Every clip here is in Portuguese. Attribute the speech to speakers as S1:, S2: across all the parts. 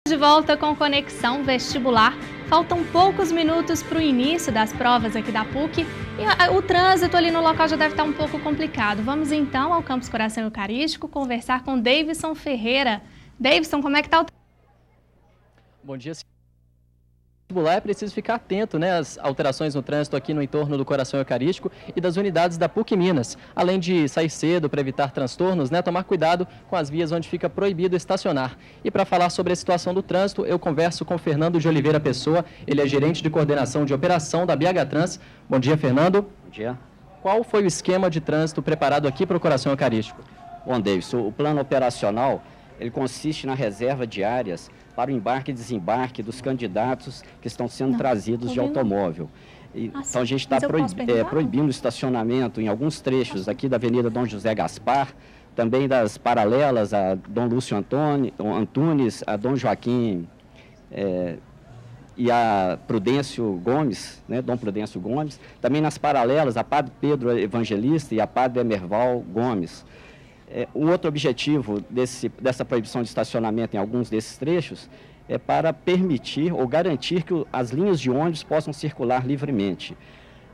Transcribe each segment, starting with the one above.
S1: De volta com Conexão Vestibular. Faltam poucos minutos para o início das provas aqui da PUC e o trânsito ali no local já deve estar um pouco complicado. Vamos então ao Campus Coração Eucarístico conversar com Davidson Ferreira. Davidson, como é que está o trânsito?
S2: Bom dia, vestibular é preciso ficar atento, né, às alterações no trânsito aqui no entorno do Coração Eucarístico e das unidades da PUC Minas. Além de sair cedo para evitar transtornos, né, tomar cuidado com as vias onde fica proibido estacionar. E para falar sobre a situação do trânsito, eu converso com Fernando de Oliveira Pessoa, ele é gerente de coordenação de operação da BH Trans. Bom dia, Fernando.
S3: Bom dia.
S2: Qual foi o esquema de trânsito preparado aqui para o Coração Eucarístico?
S3: Bom, Davidson, o plano operacional ele consiste na reserva de áreas para o embarque e desembarque dos candidatos que estão sendo trazidos de automóvel. Então a gente está proibindo o estacionamento em alguns trechos aqui da Avenida Dom José Gaspar, também das paralelas a Dom Lúcio Antunes, a Dom Joaquim e a Prudêncio Gomes, né, Dom Prudêncio Gomes, também nas paralelas a Padre Pedro Evangelista e a Padre Emerval Gomes. O outro objetivo dessa proibição de estacionamento em alguns desses trechos é para permitir ou garantir que as linhas de ônibus possam circular livremente.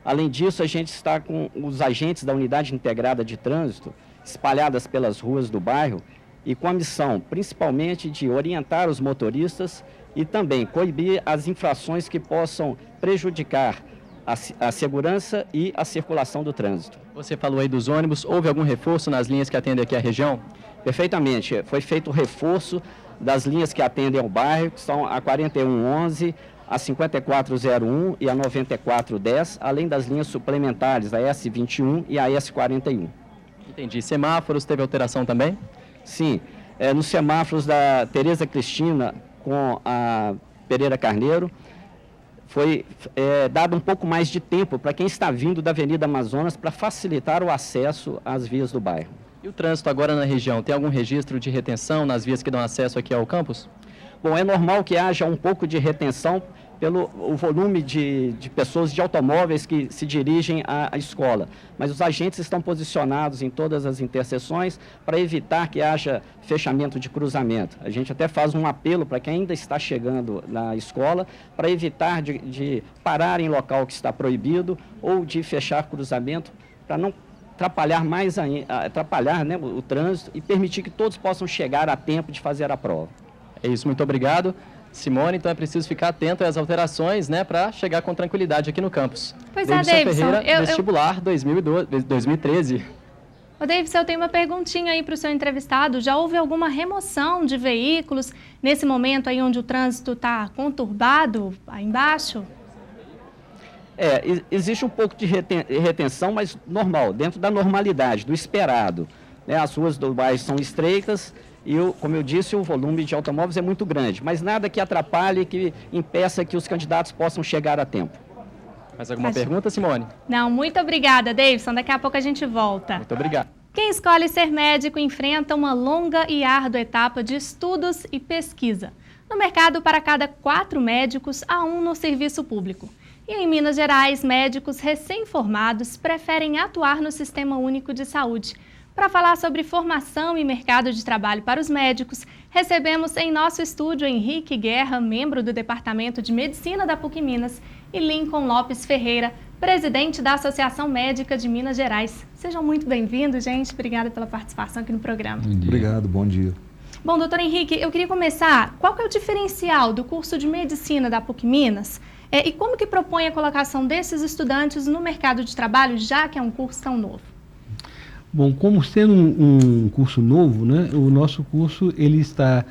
S3: Além disso, a gente está com os agentes da Unidade Integrada de Trânsito espalhadas pelas ruas do bairro e com a missão, principalmente, de orientar os motoristas e também coibir as infrações que possam prejudicar a segurança e a circulação do trânsito.
S2: Você falou aí dos ônibus, houve algum reforço nas linhas que atendem aqui a região?
S3: Perfeitamente, foi feito o reforço das linhas que atendem ao bairro, que são a 4111, a 5401 e a 9410, além das linhas suplementares, a S21 e a S41.
S2: Entendi. Semáforos, teve alteração também?
S3: Sim, nos semáforos da Tereza Cristina com a Pereira Carneiro, foi dado um pouco mais de tempo para quem está vindo da Avenida Amazonas para facilitar o acesso às vias do bairro.
S2: E o trânsito agora na região, tem algum registro de retenção nas vias que dão acesso aqui ao campus?
S3: Bom, é normal que haja um pouco de retenção pelo o volume de pessoas de automóveis que se dirigem à escola, mas os agentes estão posicionados em todas as interseções para evitar que haja fechamento de cruzamento. A gente até faz um apelo para quem ainda está chegando na escola para evitar de parar em local que está proibido ou de fechar cruzamento para não atrapalhar né, o trânsito e permitir que todos possam chegar a tempo de fazer a prova.
S2: É isso, muito obrigado. Simone, então é preciso ficar atento às alterações, né, para chegar com tranquilidade aqui no campus.
S1: Pois é, Davidson.
S2: Ferreira, vestibular 2013.
S1: Ô, Davidson, eu tenho uma perguntinha aí para o seu entrevistado. Já houve alguma remoção de veículos nesse momento aí onde o trânsito está conturbado, aí embaixo?
S3: Existe um pouco de retenção, mas normal, dentro da normalidade, do esperado. Né? As ruas do bairro são estreitas e, como eu disse, o volume de automóveis é muito grande, mas nada que atrapalhe, que impeça que os candidatos possam chegar a tempo.
S2: Mais alguma pergunta, Simone?
S1: Não, muito obrigada, Davidson. Daqui a pouco a gente volta.
S2: Muito obrigado.
S1: Quem escolhe ser médico enfrenta uma longa e árdua etapa de estudos e pesquisa. No mercado, para cada 4 médicos, há um no serviço público. E em Minas Gerais, médicos recém-formados preferem atuar no Sistema Único de Saúde. Para falar sobre formação e mercado de trabalho para os médicos, recebemos em nosso estúdio Henrique Guerra, membro do Departamento de Medicina da PUC Minas, e Lincoln Lopes Ferreira, presidente da Associação Médica de Minas Gerais. Sejam muito bem-vindos, gente. Obrigada pela participação aqui no programa.
S4: Obrigado, bom dia.
S1: Bom, doutor Henrique, eu queria começar. Qual que é o diferencial do curso de Medicina da PUC Minas? E como que propõe a colocação desses estudantes no mercado de trabalho, já que é um curso tão novo?
S4: Bom, como sendo um curso novo, né, o nosso curso ele está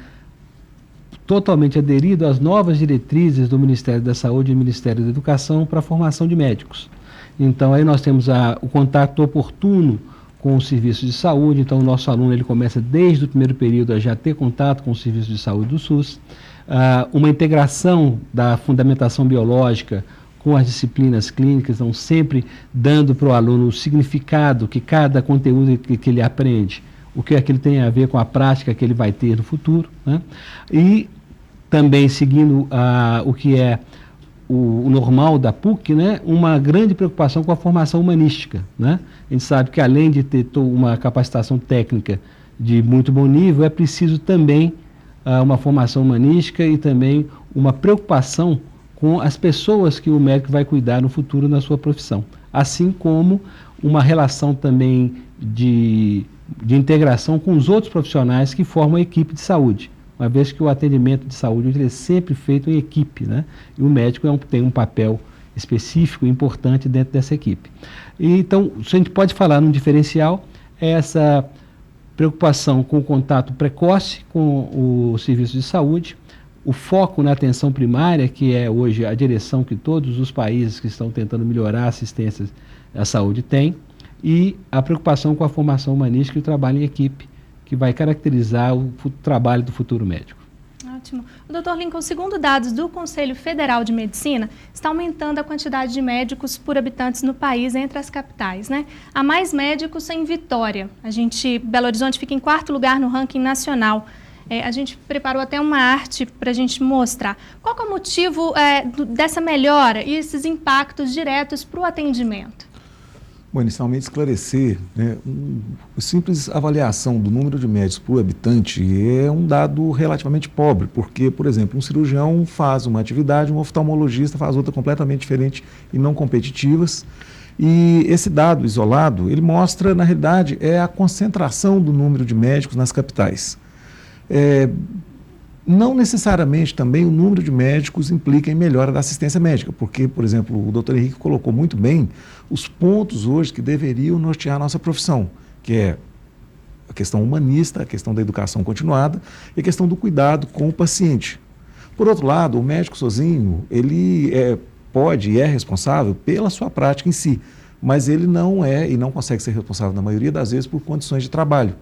S4: totalmente aderido às novas diretrizes do Ministério da Saúde e do Ministério da Educação para a formação de médicos. Então, aí nós temos o contato oportuno com o serviço de saúde, então o nosso aluno ele começa desde o primeiro período a já ter contato com o serviço de saúde do SUS, uma integração da fundamentação biológica com as disciplinas clínicas, então sempre dando para o aluno o significado que cada conteúdo que ele aprende, o que é que ele tem a ver com a prática que ele vai ter no futuro, né? E também seguindo o que é o normal da PUC, né? Uma grande preocupação com a formação humanística, né? A gente sabe que além de ter uma capacitação técnica de muito bom nível, é preciso também uma formação humanística e também uma preocupação com as pessoas que o médico vai cuidar no futuro na sua profissão, assim como uma relação também de integração com os outros profissionais que formam a equipe de saúde, uma vez que o atendimento de saúde ele é sempre feito em equipe, né? E o médico tem um papel específico e importante dentro dessa equipe. E, então, se a gente pode falar num diferencial, é essa preocupação com o contato precoce com o serviço de saúde, o foco na atenção primária, que é hoje a direção que todos os países que estão tentando melhorar a assistência à saúde têm, e a preocupação com a formação humanística e o trabalho em equipe, que vai caracterizar o trabalho do futuro médico.
S1: Ótimo. O Dr. Lincoln, segundo dados do Conselho Federal de Medicina, está aumentando a quantidade de médicos por habitantes no país entre as capitais, né? Há mais médicos em Vitória. Belo Horizonte fica em 4º lugar no ranking nacional. A gente preparou até uma arte para a gente mostrar. Qual que é o motivo dessa melhora e esses impactos diretos para o atendimento?
S5: Bom, inicialmente esclarecer, né, a simples avaliação do número de médicos por habitante é um dado relativamente pobre, porque, por exemplo, um cirurgião faz uma atividade, um oftalmologista faz outra completamente diferente e não competitivas. E esse dado isolado, ele mostra, na realidade, a concentração do número de médicos nas capitais. Não necessariamente também o número de médicos implica em melhora da assistência médica, porque, por exemplo, o Dr. Henrique colocou muito bem os pontos hoje que deveriam nortear a nossa profissão, que é a questão humanista, a questão da educação continuada e a questão do cuidado com o paciente. Por outro lado, o médico sozinho, ele pode e é responsável pela sua prática em si, mas ele não é e não consegue ser responsável, na maioria das vezes, por condições de trabalho.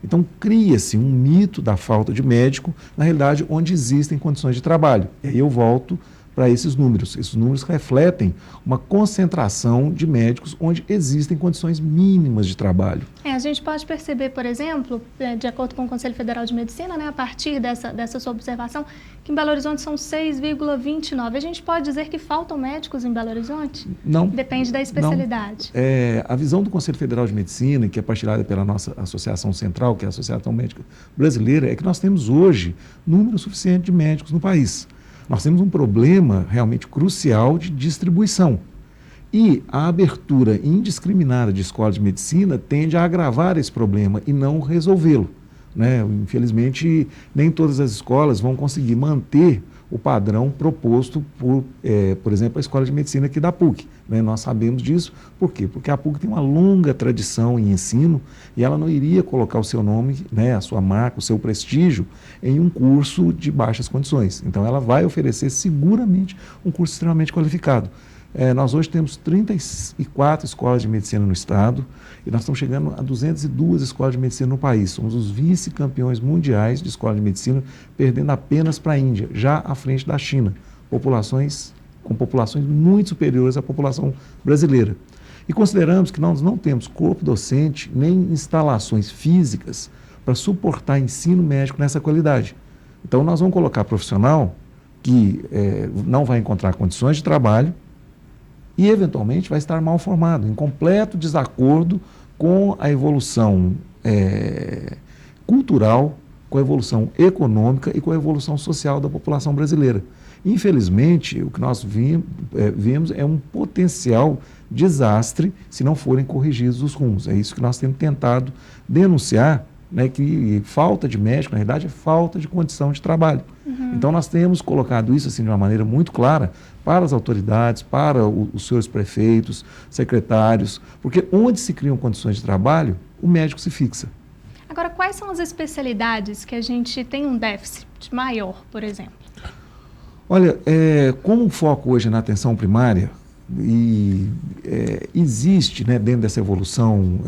S5: Então, cria-se um mito da falta de médico, na realidade, onde existem condições de trabalho. E aí eu volto para esses números. Esses números refletem uma concentração de médicos onde existem condições mínimas de trabalho.
S1: A gente pode perceber, por exemplo, de acordo com o Conselho Federal de Medicina, né, a partir dessa sua observação, que em Belo Horizonte são 6,29. A gente pode dizer que faltam médicos em Belo Horizonte?
S5: Não.
S1: Depende da especialidade.
S5: Não. A visão do Conselho Federal de Medicina, que é partilhada pela nossa associação central, que é a Associação Médica Brasileira, é que nós temos hoje número suficiente de médicos no país. Nós temos um problema realmente crucial de distribuição. E a abertura indiscriminada de escolas de medicina tende a agravar esse problema e não resolvê-lo, né? Infelizmente, nem todas as escolas vão conseguir manter o padrão proposto por exemplo, a Escola de Medicina aqui da PUC. Né? Nós sabemos disso. Por quê? Porque a PUC tem uma longa tradição em ensino e ela não iria colocar o seu nome, né, a sua marca, o seu prestígio em um curso de baixas condições. Então, ela vai oferecer seguramente um curso extremamente qualificado. Nós hoje temos 34 escolas de medicina no estado e nós estamos chegando a 202 escolas de medicina no país. Somos os vice-campeões mundiais de escola de medicina, perdendo apenas para a Índia, já à frente da China, com populações muito superiores à população brasileira. E consideramos que nós não temos corpo docente nem instalações físicas para suportar ensino médico nessa qualidade. Então, nós vamos colocar profissional que não vai encontrar condições de trabalho e, eventualmente, vai estar mal formado, em completo desacordo com a evolução cultural, com a evolução econômica e com a evolução social da população brasileira. Infelizmente, o que nós vimos é um potencial desastre se não forem corrigidos os rumos. É isso que nós temos tentado denunciar, né, que falta de médico, na realidade, é falta de condição de trabalho. Uhum. Então, nós temos colocado isso assim, de uma maneira muito clara para as autoridades, para os seus prefeitos, secretários, porque onde se criam condições de trabalho, o médico se fixa.
S1: Agora, quais são as especialidades que a gente tem um déficit maior, por exemplo?
S5: Olha, como o foco hoje é na atenção primária, e existe, né, dentro dessa evolução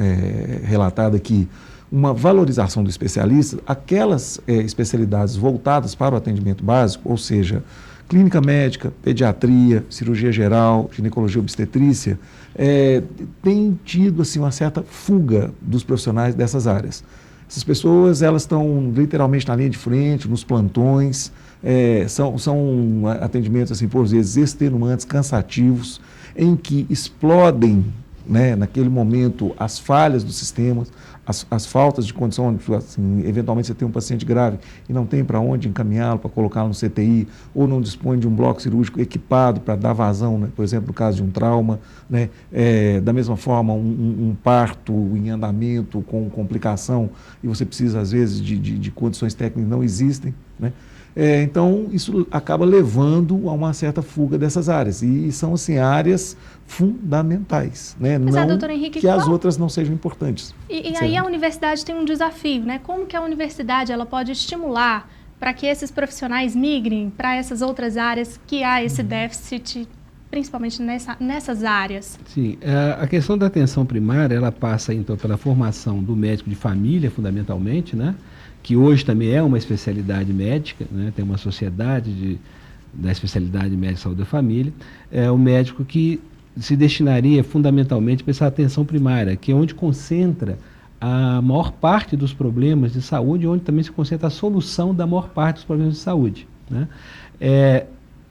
S5: relatada aqui, uma valorização do especialista, aquelas especialidades voltadas para o atendimento básico, ou seja, clínica médica, pediatria, cirurgia geral, ginecologia obstetrícia, tem tido assim, uma certa fuga dos profissionais dessas áreas. Essas pessoas, elas estão literalmente na linha de frente, nos plantões, são atendimentos, assim, por vezes, extenuantes, cansativos, em que explodem né, naquele momento, as falhas do sistema, as faltas de condição, assim, eventualmente você tem um paciente grave e não tem para onde encaminhá-lo, para colocá-lo no CTI, ou não dispõe de um bloco cirúrgico equipado para dar vazão, né, por exemplo, no caso de um trauma, né, da mesma forma, um parto em andamento com complicação, e você precisa, às vezes, de condições técnicas que não existem, né? Então, isso acaba levando a uma certa fuga dessas áreas. E são, assim, áreas fundamentais, né?
S1: Mas,
S5: não
S1: doutor Henrique,
S5: que as outras não sejam importantes.
S1: E aí a universidade tem um desafio, né? Como que a universidade ela pode estimular para que esses profissionais migrem para essas outras áreas que há esse déficit, principalmente nessas áreas?
S4: Sim, a questão da atenção primária, ela passa, então, pela formação do médico de família, fundamentalmente, né? Que hoje também é uma especialidade médica, né? Tem uma sociedade da especialidade médica de saúde da família, é o médico que se destinaria fundamentalmente para essa atenção primária, que é onde concentra a maior parte dos problemas de saúde, onde também se concentra a solução da maior parte dos problemas de saúde, né?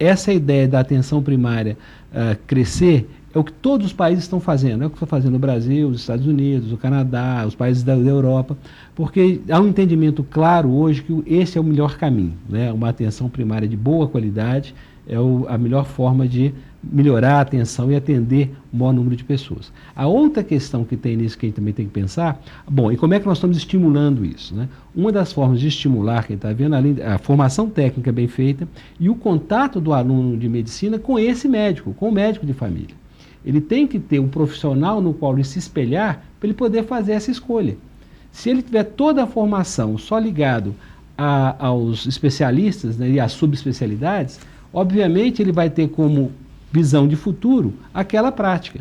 S4: Essa ideia da atenção primária crescer é o que todos os países estão fazendo, é o que está fazendo o Brasil, os Estados Unidos, o Canadá, os países da Europa, porque há um entendimento claro hoje que esse é o melhor caminho, né? Uma atenção primária de boa qualidade é a melhor forma de melhorar a atenção e atender o maior número de pessoas. A outra questão que tem nisso que a gente também tem que pensar, bom, e como é que nós estamos estimulando isso, né? Uma das formas de estimular, quem está vendo, além a formação técnica bem feita e o contato do aluno de medicina com esse médico, com o médico de família. Ele tem que ter um profissional no qual ele se espelhar para ele poder fazer essa escolha. Se ele tiver toda a formação só ligado aos especialistas, né, e às subespecialidades, obviamente ele vai ter como visão de futuro aquela prática.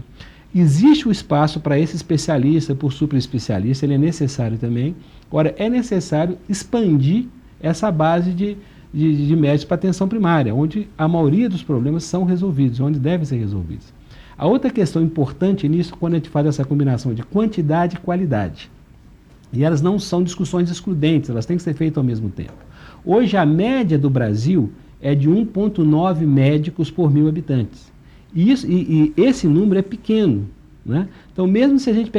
S4: Existe o espaço para esse especialista, por super especialista, ele é necessário também. Agora, é necessário expandir essa base de médicos para atenção primária, onde a maioria dos problemas são resolvidos, onde devem ser resolvidos. A outra questão importante nisso, quando a gente faz essa combinação de quantidade e qualidade, e elas não são discussões excludentes, elas têm que ser feitas ao mesmo tempo. Hoje, a média do Brasil é de 1,9 médicos por 1.000 habitantes. E esse número é pequeno, né? Então, mesmo se a gente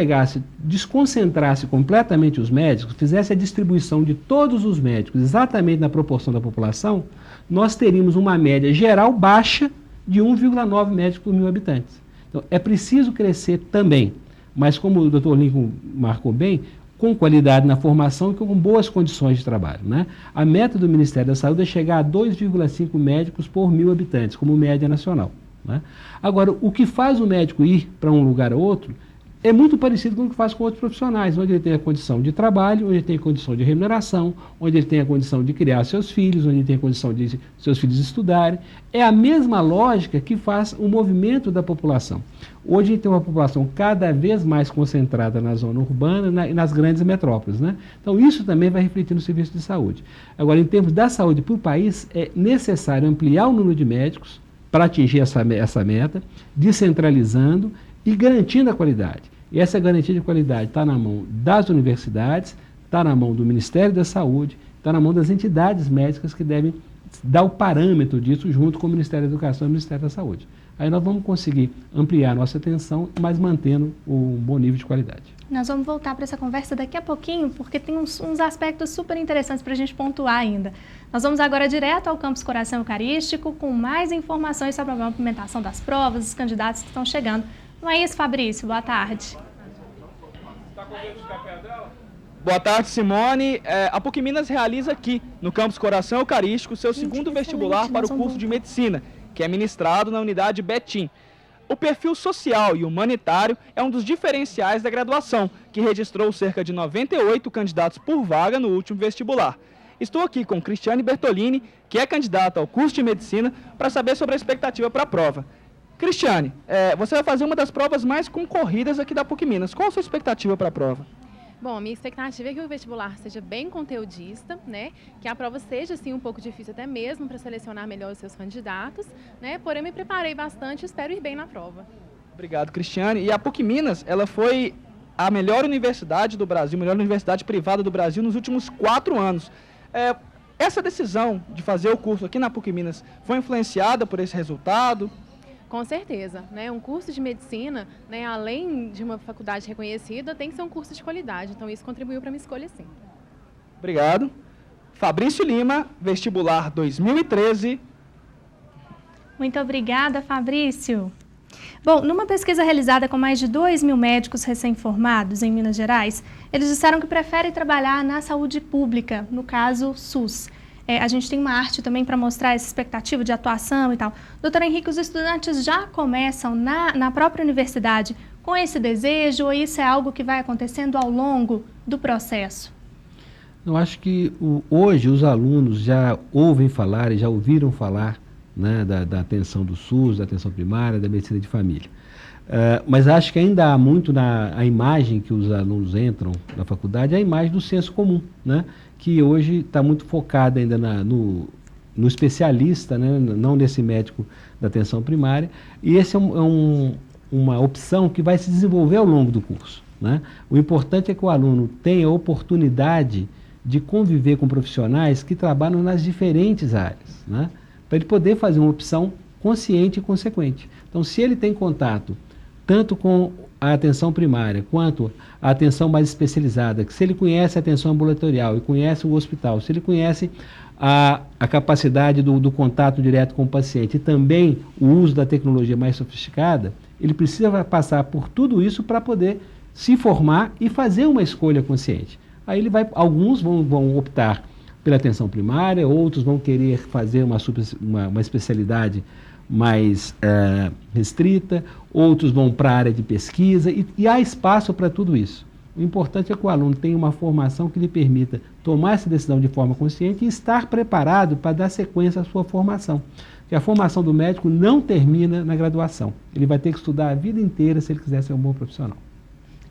S4: desconcentrasse completamente os médicos, fizesse a distribuição de todos os médicos exatamente na proporção da população, nós teríamos uma média geral baixa de 1,9 médicos por 1.000 habitantes. Então, é preciso crescer também, mas como o Dr. Lincoln marcou bem, com qualidade na formação e com boas condições de trabalho, né? A meta do Ministério da Saúde é chegar a 2,5 médicos por 1.000 habitantes, como média nacional, né? Agora, o que faz o médico ir para um lugar ou outro é muito parecido com o que faz com outros profissionais, onde ele tem a condição de trabalho, onde ele tem a condição de remuneração, onde ele tem a condição de criar seus filhos, onde ele tem a condição de seus filhos estudarem. É a mesma lógica que faz o movimento da população. Hoje a gente tem uma população cada vez mais concentrada na zona urbana e nas grandes metrópoles, né? Então isso também vai refletir no serviço de saúde. Agora, em termos da saúde para o país, é necessário ampliar o número de médicos para atingir essa meta, descentralizando e garantindo a qualidade. E essa garantia de qualidade está na mão das universidades, está na mão do Ministério da Saúde, está na mão das entidades médicas que devem dar o parâmetro disso junto com o Ministério da Educação e o Ministério da Saúde. Aí nós vamos conseguir ampliar a nossa atenção, mas mantendo um bom nível de qualidade.
S1: Nós vamos voltar para essa conversa daqui a pouquinho, porque tem uns aspectos super interessantes para a gente pontuar ainda. Nós vamos agora direto ao Campus Coração Eucarístico com mais informações sobre a movimentação das provas, os candidatos que estão chegando. Não é isso, Fabrício? Boa tarde.
S6: Boa tarde, Simone. A PUC Minas realiza aqui, no Campus Coração Eucarístico, seu segundo vestibular para o curso de Medicina, que é ministrado na unidade Betim. O perfil social e humanitário é um dos diferenciais da graduação, que registrou cerca de 98 candidatos por vaga no último vestibular. Estou aqui com Cristiane Bertolini, que é candidata ao curso de Medicina, para saber sobre a expectativa para a prova. Cristiane, você vai fazer uma das provas mais concorridas aqui da PUC Minas. Qual a sua expectativa para a prova?
S7: Bom, a minha expectativa é que o vestibular seja bem conteudista, né? Que a prova seja, assim, um pouco difícil até mesmo para selecionar melhor os seus candidatos, né? Porém, me preparei bastante e espero ir bem na prova.
S6: Obrigado, Cristiane. E a PUC Minas, ela foi a melhor universidade do Brasil, a melhor universidade privada do Brasil nos últimos 4 anos. Essa decisão de fazer o curso aqui na PUC Minas foi influenciada por esse resultado?
S7: Com certeza, né? Um curso de medicina, né, além de uma faculdade reconhecida, tem que ser um curso de qualidade. Então isso contribuiu para a minha escolha, sim.
S6: Obrigado. Fabrício Lima, vestibular 2013.
S1: Muito obrigada, Fabrício. Bom, numa pesquisa realizada com mais de 2.000 médicos recém-formados em Minas Gerais, eles disseram que preferem trabalhar na saúde pública, no caso SUS. A gente tem uma arte também para mostrar essa expectativa de atuação e tal. Doutora Henrique, os estudantes já começam na própria universidade com esse desejo ou isso é algo que vai acontecendo ao longo do processo?
S4: Eu acho que hoje os alunos já ouvem falar e já ouviram falar, né, da atenção do SUS, da atenção primária, da medicina de família. Mas acho que ainda há muito a imagem que os alunos entram na faculdade, é a imagem do senso comum, né, que hoje está muito focada ainda no especialista, né, não nesse médico da atenção primária, e esse é uma opção que vai se desenvolver ao longo do curso, né? O importante é que o aluno tenha a oportunidade de conviver com profissionais que trabalham nas diferentes áreas, né, para ele poder fazer uma opção consciente e consequente. Então, se ele tem contato tanto com a atenção primária quanto a atenção mais especializada, que se ele conhece a atenção ambulatorial e conhece o hospital, se ele conhece a capacidade do contato direto com o paciente e também o uso da tecnologia mais sofisticada, ele precisa passar por tudo isso para poder se formar e fazer uma escolha consciente. Aí alguns vão optar pela atenção primária, outros vão querer fazer uma especialidade mais restrita, outros vão para a área de pesquisa e há espaço para tudo isso. O importante é que o aluno tenha uma formação que lhe permita tomar essa decisão de forma consciente e estar preparado para dar sequência à sua formação. Porque a formação do médico não termina na graduação. Ele vai ter que estudar a vida inteira se ele quiser ser um bom profissional.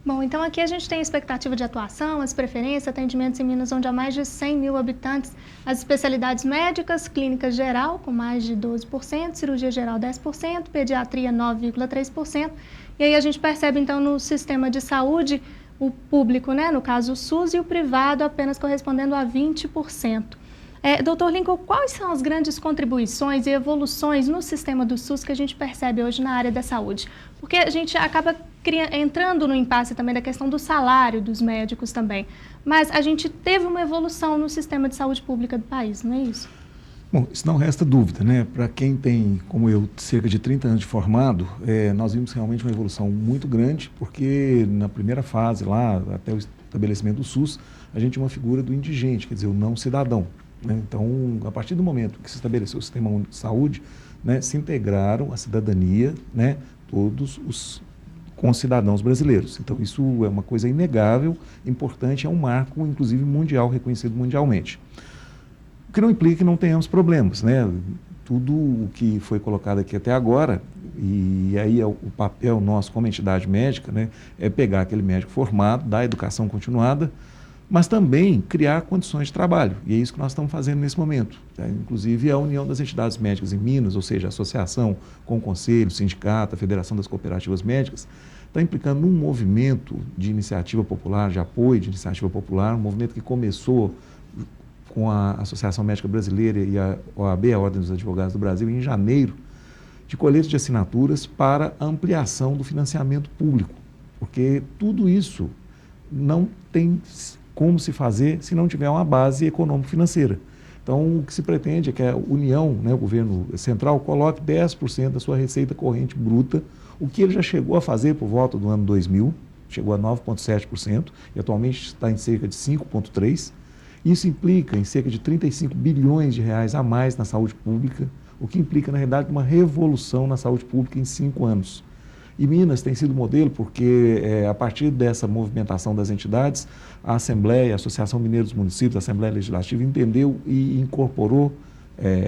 S1: Bom, então aqui a gente tem a expectativa de atuação, as preferências, atendimentos em Minas onde há mais de 100.000 habitantes, as especialidades médicas, clínica geral com mais de 12%, cirurgia geral 10%, pediatria 9,3%, e aí a gente percebe então no sistema de saúde o público, né, no caso o SUS, e o privado apenas correspondendo a 20%. Doutor Lincoln, quais são as grandes contribuições e evoluções no sistema do SUS que a gente percebe hoje na área da saúde? Porque a gente acaba entrando no impasse também da questão do salário dos médicos também. Mas a gente teve uma evolução no sistema de saúde pública do país, não é isso?
S5: Bom, isso não resta dúvida, né? Para quem tem, como eu, cerca de 30 anos de formado, nós vimos realmente uma evolução muito grande, porque na primeira fase lá, até o estabelecimento do SUS, a gente tinha uma figura do indigente, quer dizer, o não cidadão. Então, a partir do momento que se estabeleceu o sistema único de saúde, né, se integraram à cidadania, né, todos os concidadãos brasileiros. Então, isso é uma coisa inegável, importante, é um marco, inclusive, mundial, reconhecido mundialmente. O que não implica que não tenhamos problemas, né? Tudo o que foi colocado aqui até agora, e aí é o papel nosso como entidade médica, né, é pegar aquele médico formado, dar educação continuada, mas também criar condições de trabalho. E é isso que nós estamos fazendo nesse momento. Inclusive a União das Entidades Médicas em Minas, ou seja, a associação com o Conselho, o Sindicato, a Federação das Cooperativas Médicas, está implicando num movimento de iniciativa popular, de apoio de iniciativa popular, um movimento que começou com a Associação Médica Brasileira e a OAB, a Ordem dos Advogados do Brasil, em janeiro, de coleta de assinaturas para ampliação do financiamento público. Porque tudo isso não tem como se fazer se não tiver uma base econômico-financeira. Então, o que se pretende é que a União, né, o governo central, coloque 10% da sua receita corrente bruta, o que ele já chegou a fazer por volta do ano 2000, chegou a 9,7%, e atualmente está em cerca de 5,3%. Isso implica em cerca de 35 bilhões de reais a mais na saúde pública, o que implica, na realidade, uma revolução na saúde pública em 5 anos. E Minas tem sido modelo porque, a partir dessa movimentação das entidades, a Assembleia, a Associação Mineira dos Municípios, a Assembleia Legislativa, entendeu e incorporou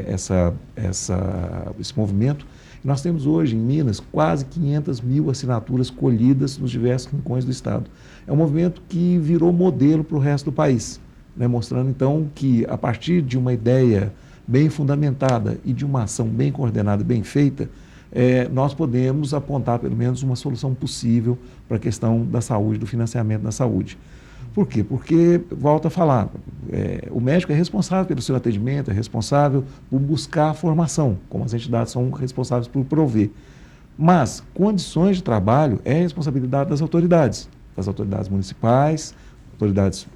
S5: esse movimento. E nós temos hoje em Minas quase 500.000 assinaturas colhidas nos diversos rincões do Estado. É um movimento que virou modelo para o resto do país, né, mostrando então que, a partir de uma ideia bem fundamentada e de uma ação bem coordenada, bem feita, nós podemos apontar pelo menos uma solução possível para a questão da saúde, do financiamento da saúde. Por quê? Porque, volto a falar, o médico é responsável pelo seu atendimento, é responsável por buscar a formação, como as entidades são responsáveis por prover. Mas condições de trabalho é responsabilidade das autoridades municipais, autoridades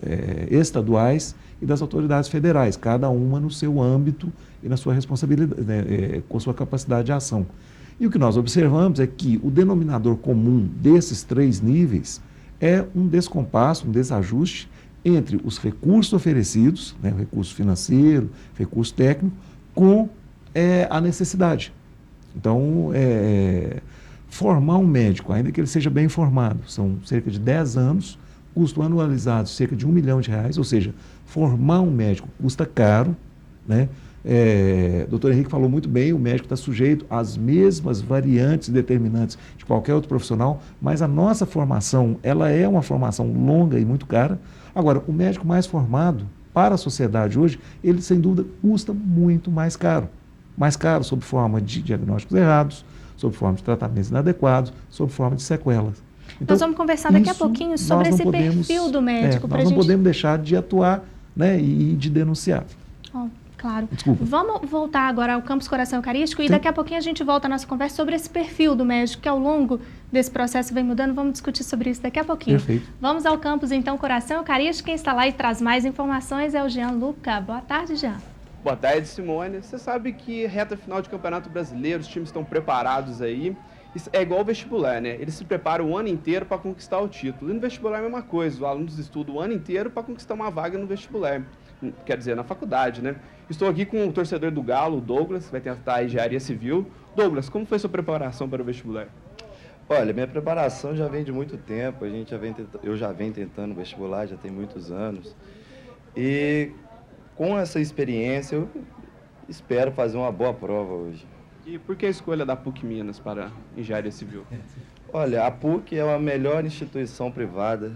S5: estaduais e das autoridades federais, cada uma no seu âmbito e na sua responsabilidade, com sua capacidade de ação. E o que nós observamos é que o denominador comum desses 3 níveis é um descompasso, um desajuste entre os recursos oferecidos, né, recurso financeiro, recurso técnico, com a necessidade. Então, formar um médico, ainda que ele seja bem formado, são cerca de 10 anos, custo anualizado cerca de R$1 milhão, ou seja, formar um médico custa caro, né? O doutor Henrique falou muito bem, o médico está sujeito às mesmas variantes e determinantes de qualquer outro profissional, mas a nossa formação, ela é uma formação longa e muito cara. Agora, o médico mais formado para a sociedade hoje, ele sem dúvida custa muito mais caro sob forma de diagnósticos errados, sob forma de tratamentos inadequados, sob forma de sequelas. Então,
S1: nós vamos conversar daqui a pouquinho sobre esse perfil do médico.
S5: Nós não podemos deixar de atuar, né, e de denunciar.
S1: Claro.
S5: Desculpa.
S1: Vamos voltar agora ao Campus Coração Eucarístico e
S5: Sim.
S1: daqui a pouquinho a gente volta a nossa conversa sobre esse perfil do médico que ao longo desse processo vem mudando. Vamos discutir sobre isso daqui a pouquinho.
S5: Perfeito.
S1: Vamos ao Campus, então, Coração Eucarístico. Quem está lá e traz mais informações é o Jean Luca. Boa tarde, Jean.
S8: Boa tarde, Simone. Você sabe que reta final de Campeonato Brasileiro, os times estão preparados aí. Isso é igual ao vestibular, né? Eles se preparam o ano inteiro para conquistar o título. E no vestibular é a mesma coisa. Os alunos estudam o ano inteiro para conquistar uma vaga no vestibular. Quer dizer, na faculdade, né? Estou aqui com o torcedor do Galo, o Douglas, que vai tentar a engenharia civil. Douglas, como foi sua preparação para o vestibular?
S9: Olha, minha preparação já vem de muito tempo. Eu já venho tentando vestibular, já tem muitos anos. E com essa experiência, eu espero fazer uma boa prova hoje.
S8: E por que a escolha da PUC Minas para engenharia civil?
S9: Olha, a PUC é a melhor instituição privada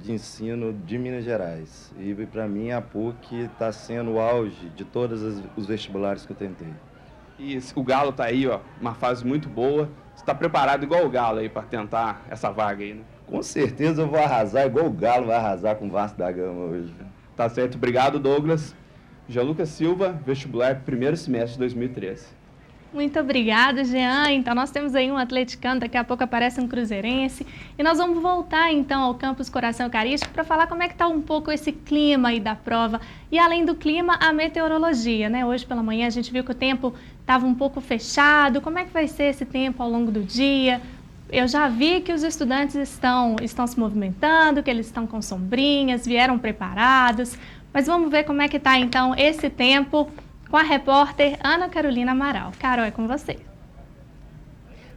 S9: de ensino de Minas Gerais. E para mim a PUC está sendo o auge de todos os vestibulares que eu tentei.
S8: E o Galo está aí, ó, uma fase muito boa. Você está preparado igual o Galo aí para tentar essa vaga aí, né?
S9: Com certeza eu vou arrasar igual o Galo vai arrasar com o Vasco da Gama hoje.
S8: Tá certo, obrigado, Douglas. Gianluca Silva, vestibular, primeiro semestre de 2013.
S1: Muito obrigada, Jean. Então, nós temos aí um atleticano, daqui a pouco aparece um cruzeirense. E nós vamos voltar, então, ao Campus Coração Eucarístico para falar como é que está um pouco esse clima aí da prova. E, além do clima, a meteorologia, né? Hoje pela manhã a gente viu que o tempo estava um pouco fechado. Como é que vai ser esse tempo ao longo do dia? Eu já vi que os estudantes estão se movimentando, que eles estão com sombrinhas, vieram preparados. Mas vamos ver como é que está, então, esse tempo com a repórter Ana Carolina Amaral. Carol, é com você.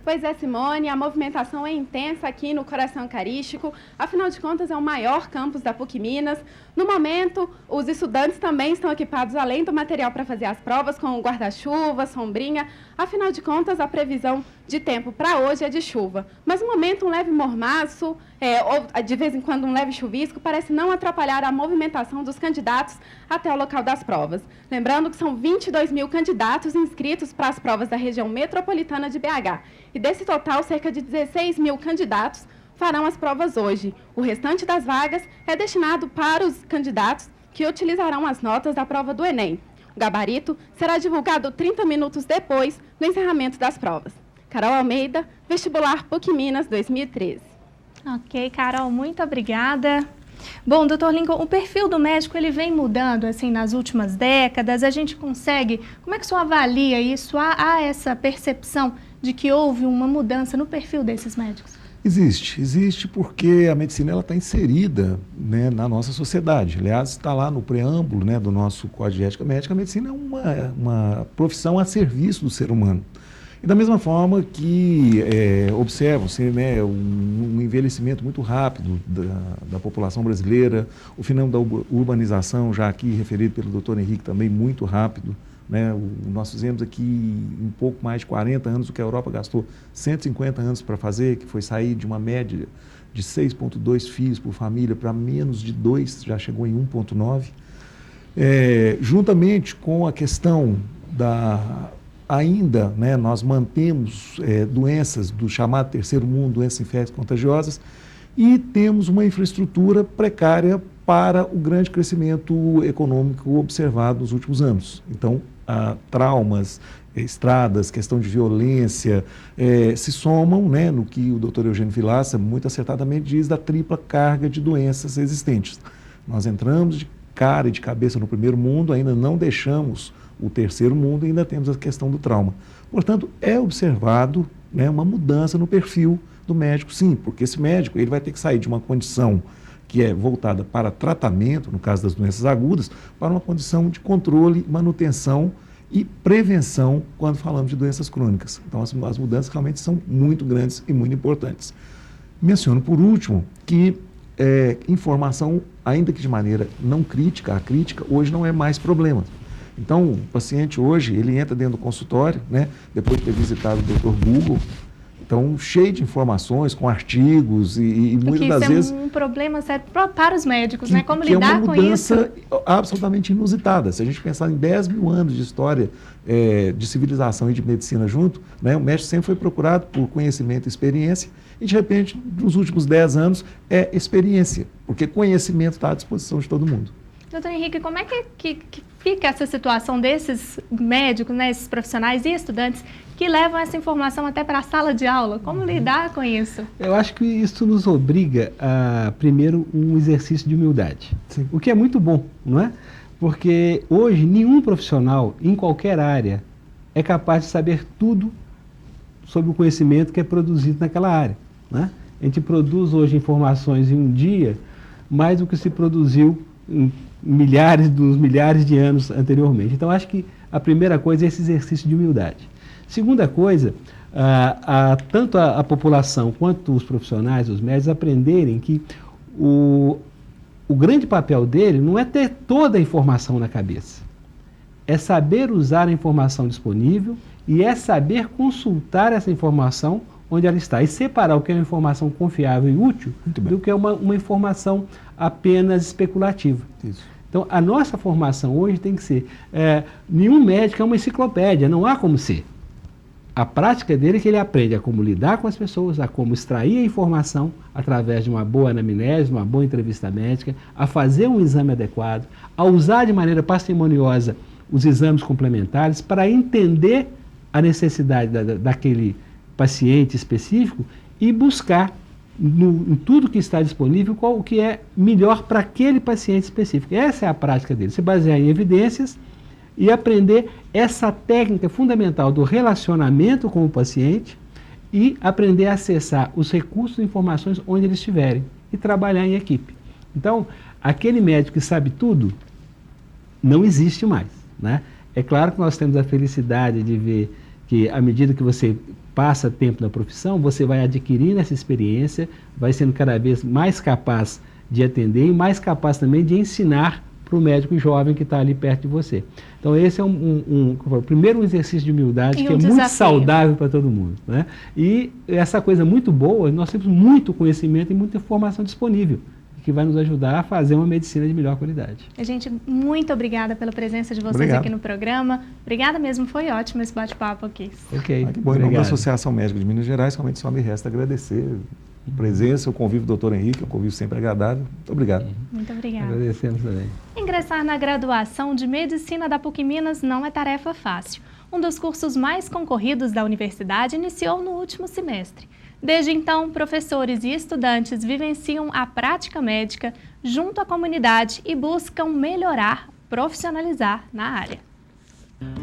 S10: Pois é, Simone, a movimentação é intensa aqui no Coração Eucarístico. Afinal de contas, é o maior campus da PUC Minas. No momento, os estudantes também estão equipados, além do material para fazer as provas, com guarda-chuva, sombrinha. Afinal de contas, a previsão de tempo para hoje é de chuva. Mas no momento, um leve mormaço, ou de vez em quando um leve chuvisco, parece não atrapalhar a movimentação dos candidatos até o local das provas. Lembrando que são 22 mil candidatos inscritos para as provas da região metropolitana de BH. E desse total, cerca de 16 mil candidatos farão as provas hoje. O restante das vagas é destinado para os candidatos que utilizarão as notas da prova do Enem. O gabarito será divulgado 30 minutos depois do encerramento das provas. Carol Almeida, Vestibular PUC Minas 2013.
S1: Ok, Carol, muito obrigada. Bom, doutor Lincoln, o perfil do médico ele vem mudando assim nas últimas décadas. A gente consegue, como é que o senhor avalia isso? Há essa percepção de que houve uma mudança no perfil desses médicos?
S5: Existe porque a medicina está inserida, né, na nossa sociedade. Aliás, está lá no preâmbulo, né, do nosso Código de Ética Médica. A medicina é uma profissão a serviço do ser humano. E da mesma forma que observa-se, né, um envelhecimento muito rápido da população brasileira, o fenômeno da urbanização, já aqui referido pelo doutor Henrique, também muito rápido. Né? Nós fizemos aqui um pouco mais de 40 anos o que a Europa gastou 150 anos para fazer, que foi sair de uma média de 6,2 filhos por família para menos de 2, já chegou em 1,9. Juntamente com a questão ainda, né, nós mantemos doenças do chamado terceiro mundo, doenças infecciosas contagiosas, e temos uma infraestrutura precária para o grande crescimento econômico observado nos últimos anos. Então, traumas, estradas, questão de violência, se somam, né, no que o Dr. Eugênio Vilaça muito acertadamente diz da tripla carga de doenças existentes. Nós entramos de cara e de cabeça no primeiro mundo, ainda não deixamos o terceiro mundo e ainda temos a questão do trauma. Portanto, é observado, né, uma mudança no perfil do médico, sim, porque esse médico ele vai ter que sair de uma condição que é voltada para tratamento, no caso das doenças agudas, para uma condição de controle, manutenção e prevenção quando falamos de doenças crônicas. Então, as mudanças realmente são muito grandes e muito importantes. Menciono, por último, que informação, ainda que de maneira não crítica, a crítica hoje não é mais problema. Então, o paciente hoje, ele entra dentro do consultório, né, depois de ter visitado o Dr. Google, então, cheio de informações, com artigos e muitas das vezes...
S1: Isso é um problema sério para os médicos, né? Como lidar com isso?
S5: É uma mudança absolutamente inusitada. Se a gente pensar em 10 mil anos de história de civilização e de medicina junto, né, o médico sempre foi procurado por conhecimento e experiência e, de repente, nos últimos 10 anos, é experiência, porque conhecimento está à disposição de todo mundo.
S1: Doutor Henrique, como é que fica essa situação desses médicos, né, esses profissionais e estudantes que levam essa informação até para a sala de aula? Como lidar com isso?
S4: Eu acho que isso nos obriga a, primeiro, um exercício de humildade.
S5: Sim.
S4: O que é muito bom, não é? Porque hoje nenhum profissional, em qualquer área, é capaz de saber tudo sobre o conhecimento que é produzido naquela área, né? A gente produz hoje informações em um dia mais do que se produziu em milhares de anos anteriormente. Então, acho que a primeira coisa é esse exercício de humildade. Segunda coisa, tanto a população quanto os profissionais, os médicos, aprenderem que o grande papel dele não é ter toda a informação na cabeça, é saber usar a informação disponível e é saber consultar essa informação onde ela está e separar o que é uma informação confiável e útil do que é uma informação apenas especulativa.
S5: Isso.
S4: Então, a nossa formação hoje tem que ser, nenhum médico é uma enciclopédia, não há como ser. A prática dele é que ele aprende a como lidar com as pessoas, a como extrair a informação através de uma boa anamnese, uma boa entrevista médica, a fazer um exame adequado, a usar de maneira parcimoniosa os exames complementares para entender a necessidade daquele paciente específico e buscar em tudo que está disponível qual o que é melhor para aquele paciente específico. Essa é a prática dele, se basear em evidências e aprender essa técnica fundamental do relacionamento com o paciente e aprender a acessar os recursos e informações onde eles estiverem e trabalhar em equipe. Então, aquele médico que sabe tudo não existe mais, né? É claro que nós temos a felicidade de ver que, à medida que você passa tempo na profissão, você vai adquirindo essa experiência, vai sendo cada vez mais capaz de atender e mais capaz também de ensinar para o médico jovem que está ali perto de você. Então, esse é primeiro um exercício de humildade que é muito saudável para todo mundo, né? E essa coisa muito boa, nós temos muito conhecimento e muita informação disponível, que vai nos ajudar a fazer uma medicina de melhor qualidade.
S1: Gente, muito obrigada pela presença de vocês aqui no programa. Obrigada mesmo, foi ótimo esse bate-papo aqui.
S4: Ok.
S5: Bom, em nome da Associação Médica de Minas Gerais, realmente só me resta agradecer a presença, o convívio do Dr. Henrique, um convívio sempre agradável. Muito obrigado.
S1: Muito obrigada.
S4: Agradecemos também.
S1: Ingressar na graduação de Medicina da PUC Minas não é tarefa fácil. Um dos cursos mais concorridos da universidade iniciou no último semestre. Desde então, professores e estudantes vivenciam a prática médica junto à comunidade e buscam melhorar, profissionalizar na área.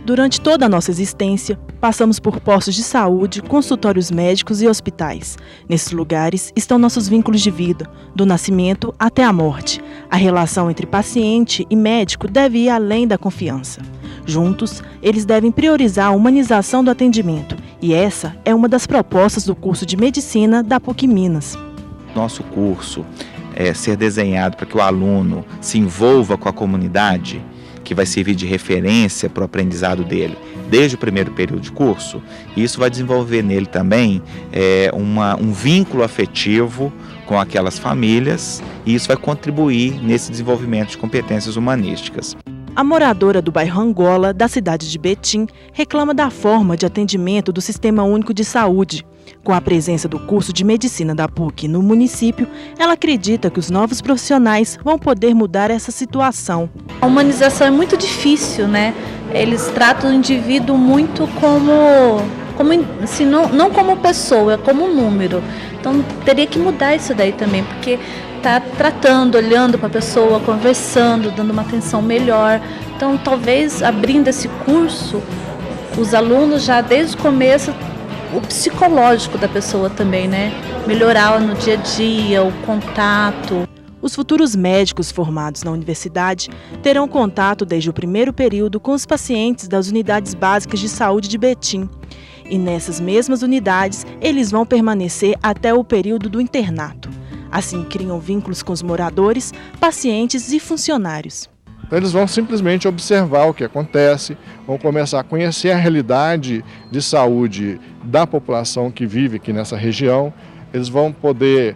S11: Durante toda a nossa existência, passamos por postos de saúde, consultórios médicos e hospitais. Nesses lugares estão nossos vínculos de vida, do nascimento até a morte. A relação entre paciente e médico deve ir além da confiança. Juntos, eles devem priorizar a humanização do atendimento. E essa é uma das propostas do curso de Medicina da PUC Minas.
S12: Nosso curso é ser desenhado para que o aluno se envolva com a comunidade, que vai servir de referência para o aprendizado dele desde o primeiro período de curso. E isso vai desenvolver nele também um vínculo afetivo com aquelas famílias e isso vai contribuir nesse desenvolvimento de competências humanísticas.
S11: A moradora do bairro Angola, da cidade de Betim, reclama da forma de atendimento do Sistema Único de Saúde. Com a presença do curso de medicina da PUC no município, ela acredita que os novos profissionais vão poder mudar essa situação.
S13: A humanização é muito difícil, né? Eles tratam o indivíduo muito como assim, não como pessoa, como número. Então teria que mudar isso daí também, porque está tratando, olhando para a pessoa, conversando, dando uma atenção melhor. Então talvez abrindo esse curso, os alunos já desde o começo, o psicológico da pessoa também, né? Melhorar no dia a dia, o contato.
S11: Os futuros médicos formados na universidade terão contato desde o primeiro período com os pacientes das unidades básicas de saúde de Betim. E nessas mesmas unidades, eles vão permanecer até o período do internato. Assim, criam vínculos com os moradores, pacientes e funcionários.
S14: Então, eles vão simplesmente observar o que acontece, vão começar a conhecer a realidade de saúde da população que vive aqui nessa região. Eles vão poder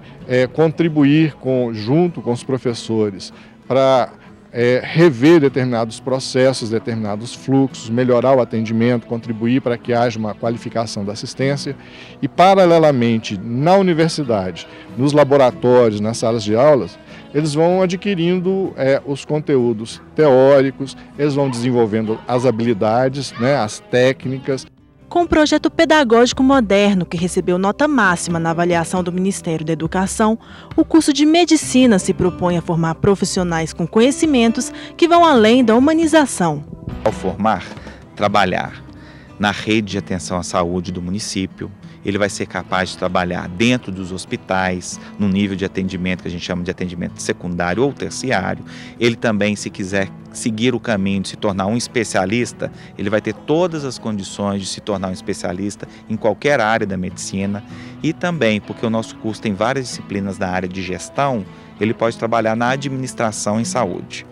S14: contribuir junto com os professores para rever determinados processos, determinados fluxos, melhorar o atendimento, contribuir para que haja uma qualificação da assistência e, paralelamente, na universidade, nos laboratórios, nas salas de aulas, eles vão adquirindo os conteúdos teóricos, eles vão desenvolvendo as habilidades, né, as técnicas.
S11: Com um projeto pedagógico moderno que recebeu nota máxima na avaliação do Ministério da Educação, o curso de Medicina se propõe a formar profissionais com conhecimentos que vão além da humanização.
S12: Ao formar, trabalhar na rede de atenção à saúde do município, ele vai ser capaz de trabalhar dentro dos hospitais, no nível de atendimento que a gente chama de atendimento secundário ou terciário. Ele também, se quiser seguir o caminho de se tornar um especialista, ele vai ter todas as condições de se tornar um especialista em qualquer área da medicina. E também, porque o nosso curso tem várias disciplinas na área de gestão, ele pode trabalhar na administração em saúde.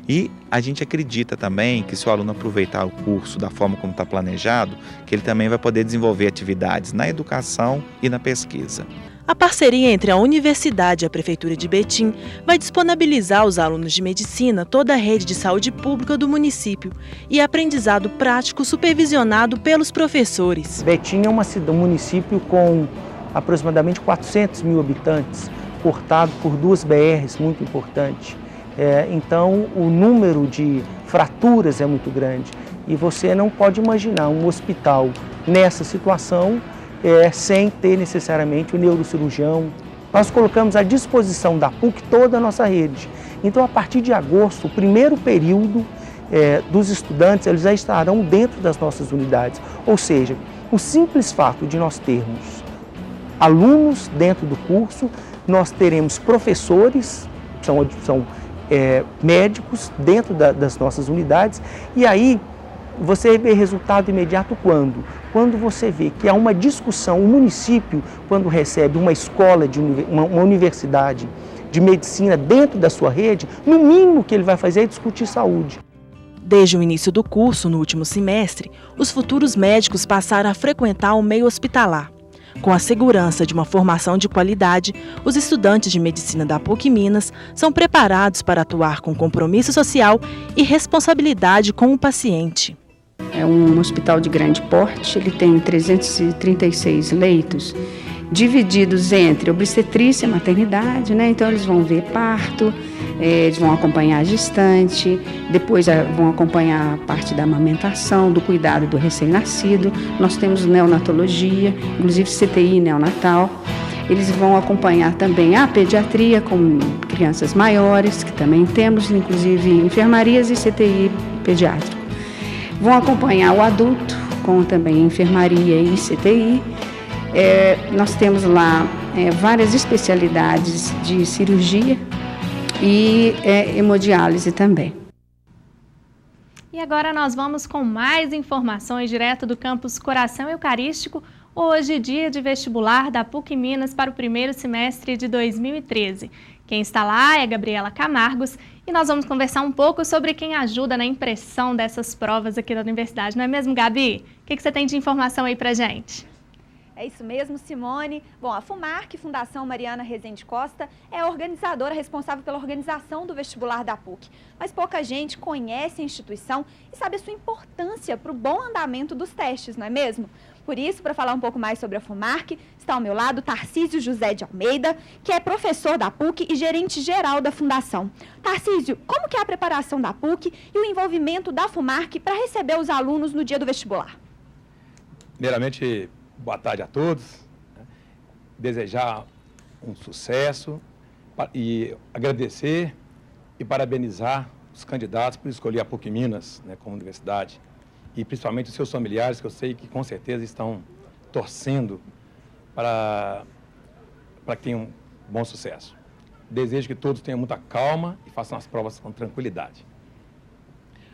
S12: E a gente acredita também que, se o aluno aproveitar o curso da forma como está planejado, que ele também vai poder desenvolver atividades na educação e na pesquisa.
S11: A parceria entre a universidade e a Prefeitura de Betim vai disponibilizar aos alunos de medicina toda a rede de saúde pública do município e aprendizado prático supervisionado pelos professores.
S15: Betim é um município com aproximadamente 400 mil habitantes, cortado por 2 BRs muito importantes. Então, o número de fraturas é muito grande e você não pode imaginar um hospital nessa situação sem ter necessariamente o neurocirurgião. Nós colocamos à disposição da PUC toda a nossa rede. Então, a partir de agosto, o primeiro período dos estudantes, eles já estarão dentro das nossas unidades. Ou seja, o simples fato de nós termos alunos dentro do curso, nós teremos professores, são médicos dentro das nossas unidades, e aí você vê resultado imediato quando? Quando você vê que há uma discussão, o município, quando recebe uma escola, uma universidade de medicina dentro da sua rede, no mínimo que ele vai fazer é discutir saúde.
S11: Desde o início do curso, no último semestre, os futuros médicos passaram a frequentar o meio hospitalar. Com a segurança de uma formação de qualidade, os estudantes de medicina da PUC Minas são preparados para atuar com compromisso social e responsabilidade com o paciente.
S16: É um hospital de grande porte, ele tem 336 leitos, divididos entre obstetrícia e maternidade, né? Então eles vão ver parto, eles vão acompanhar a gestante, depois vão acompanhar a parte da amamentação, do cuidado do recém-nascido. Nós temos neonatologia, inclusive CTI neonatal. Eles vão acompanhar também a pediatria com crianças maiores, que também temos, inclusive enfermarias e CTI pediátrico. Vão acompanhar o adulto com também enfermaria e CTI. Nós temos lá várias especialidades de cirurgia e hemodiálise também.
S1: E agora nós vamos com mais informações direto do campus Coração Eucarístico, hoje dia de vestibular da PUC Minas para o primeiro semestre de 2013. Quem está lá é a Gabriela Camargos e nós vamos conversar um pouco sobre quem ajuda na impressão dessas provas aqui da universidade, não é mesmo, Gabi? O que você tem de informação aí pra gente?
S17: É isso mesmo, Simone. Bom, a FUMARC, Fundação Mariana Rezende Costa, é a organizadora responsável pela organização do vestibular da PUC. Mas pouca gente conhece a instituição e sabe a sua importância para o bom andamento dos testes, não é mesmo? Por isso, para falar um pouco mais sobre a FUMARC, está ao meu lado Tarcísio José de Almeida, que é professor da PUC e gerente geral da Fundação. Tarcísio, como que é a preparação da PUC e o envolvimento da FUMARC para receber os alunos no dia do vestibular?
S18: Primeiramente, boa tarde a todos. Desejar um sucesso e agradecer e parabenizar os candidatos por escolher a PUC Minas, né, como universidade. E principalmente os seus familiares, que eu sei que com certeza estão torcendo para que tenham um bom sucesso. Desejo que todos tenham muita calma e façam as provas com tranquilidade.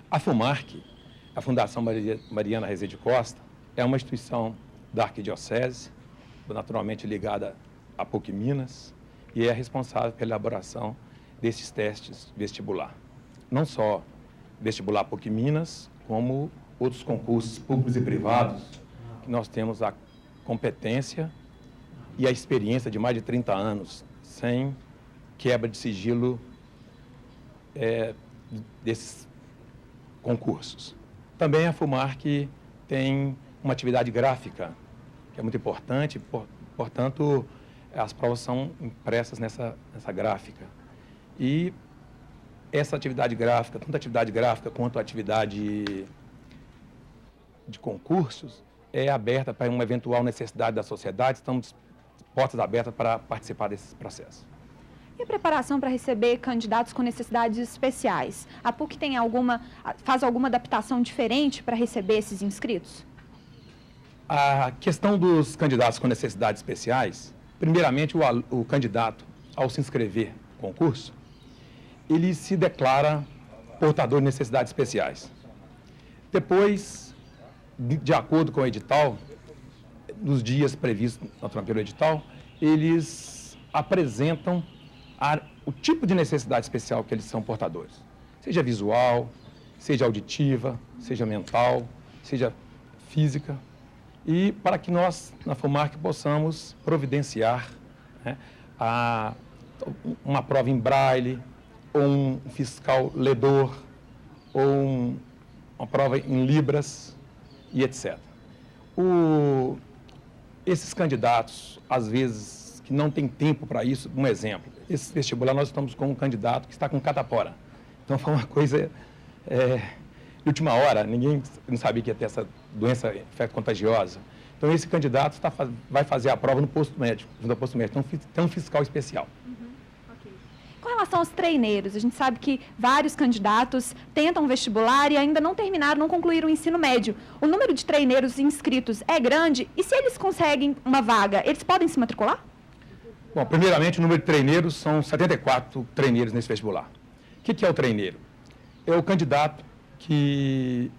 S18: A FUMARC, a Fundação Mariana Rezende Costa, é uma instituição da Arquidiocese, naturalmente ligada à PUC Minas, e é responsável pela elaboração desses testes vestibular. Não só vestibular PUC Minas, como outros concursos públicos e privados, que nós temos a competência e a experiência de mais de 30 anos, sem quebra de sigilo desses concursos. Também a FUMARC tem uma atividade gráfica, que é muito importante, portanto, as provas são impressas nessa gráfica. E essa atividade gráfica, tanto a atividade gráfica quanto a atividade de concursos, é aberta para uma eventual necessidade da sociedade, estamos portas abertas para participar desse processo.
S17: E a preparação para receber candidatos com necessidades especiais? A PUC faz alguma adaptação diferente para receber esses inscritos?
S18: A questão dos candidatos com necessidades especiais, primeiramente o candidato, ao se inscrever no concurso, ele se declara portador de necessidades especiais. Depois, de acordo com o edital, nos dias previstos pelo edital, eles apresentam o tipo de necessidade especial que eles são portadores. Seja visual, seja auditiva, seja mental, seja física. E para que nós, na FUMARC, possamos providenciar, né, uma prova em braille, ou um fiscal ledor, ou uma prova em libras, e etc. Esses candidatos, às vezes, que não tem tempo para isso, um exemplo, esse vestibular nós estamos com um candidato que está com catapora. Então foi uma coisa de última hora, ninguém não sabia que ia ter essa doença infecto-contagiosa. Então esse candidato vai fazer a prova no posto médico, então tem um fiscal especial.
S17: Com relação aos treineiros, a gente sabe que vários candidatos tentam vestibular e ainda não terminaram, não concluíram o ensino médio. O número de treineiros inscritos é grande e se eles conseguem uma vaga, eles podem se matricular?
S18: Bom, primeiramente o número de treineiros são 74 treineiros nesse vestibular. O que é o treineiro? É o candidato que